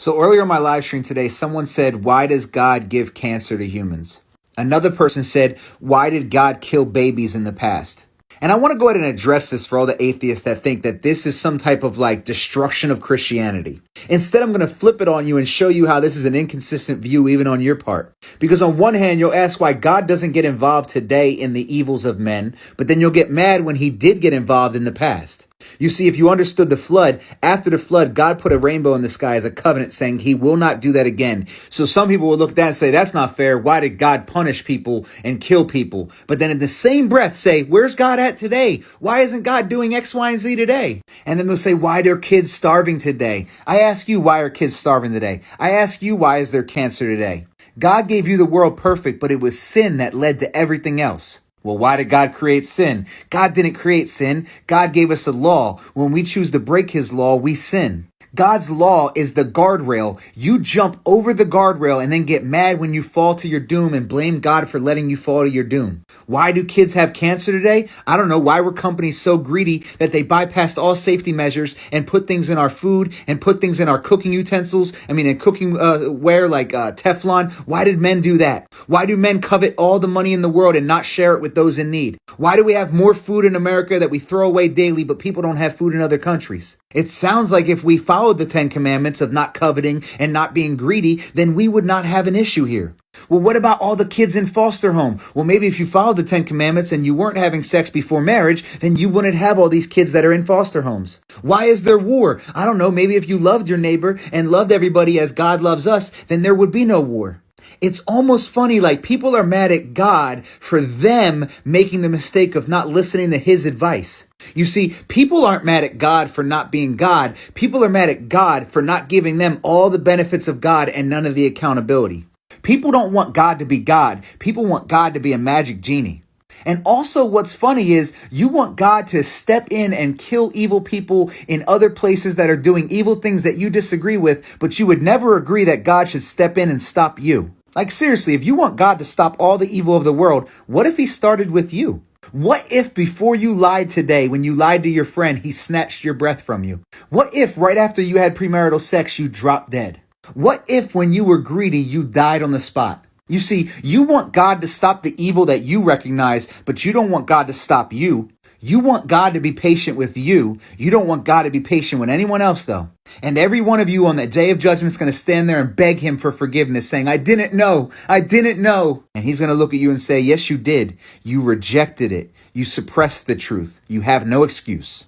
So earlier in my live stream today, someone said, why does God give cancer to humans? Another person said, why did God kill babies in the past? And I want to go ahead and address this for all the atheists that think that this is some type of like destruction of Christianity. Instead, I'm going to flip it on you and show you how this is an inconsistent view even on your part. Because on one hand, you'll ask why God doesn't get involved today in the evils of men, but then you'll get mad when he did get involved in the past. You see, if you understood the flood, after the flood, God put a rainbow in the sky as a covenant saying he will not do that again. So some people will look at that and say, that's not fair. Why did God punish people and kill people? But then in the same breath say, where's God at today? Why isn't God doing X, Y, and Z today? And then they'll say, why are kids starving today? I ask you, why are kids starving today? I ask you, why is there cancer today? God gave you the world perfect, but it was sin that led to everything else. Well, why did God create sin? God didn't create sin. God gave us a law. When we choose to break his law, we sin. God's law is the guardrail. You jump over the guardrail and then get mad when you fall to your doom and blame God for letting you fall to your doom. Why do kids have cancer today? I don't know. Why were companies so greedy that they bypassed all safety measures and put things in our food and put things in our cooking utensils? In cooking ware like Teflon. Why did men do that? Why do men covet all the money in the world and not share it with those in need? Why do we have more food in America that we throw away daily, but people don't have food in other countries? It sounds like if we followed the 10 commandments of not coveting and not being greedy, then we would not have an issue here. Well, what about all the kids in foster home? Well, maybe if you followed the 10 commandments and you weren't having sex before marriage, then you wouldn't have all these kids that are in foster homes. Why is there war? I don't know. Maybe if you loved your neighbor and loved everybody as God loves us, then there would be no war. It's almost funny, like people are mad at God for them making the mistake of not listening to his advice. You see, people aren't mad at God for not being God. People are mad at God for not giving them all the benefits of God and none of the accountability. People don't want God to be God. People want God to be a magic genie. And also what's funny is you want God to step in and kill evil people in other places that are doing evil things that you disagree with, but you would never agree that God should step in and stop you. Like seriously, if you want God to stop all the evil of the world, what if he started with you? What if before you lied today, when you lied to your friend, he snatched your breath from you? What if right after you had premarital sex, you dropped dead? What if when you were greedy, you died on the spot? You see, you want God to stop the evil that you recognize, but you don't want God to stop you. You want God to be patient with you. You don't want God to be patient with anyone else, though. And every one of you on that day of judgment is going to stand there and beg him for forgiveness, saying, I didn't know. I didn't know. And he's going to look at you and say, yes, you did. You rejected it. You suppressed the truth. You have no excuse.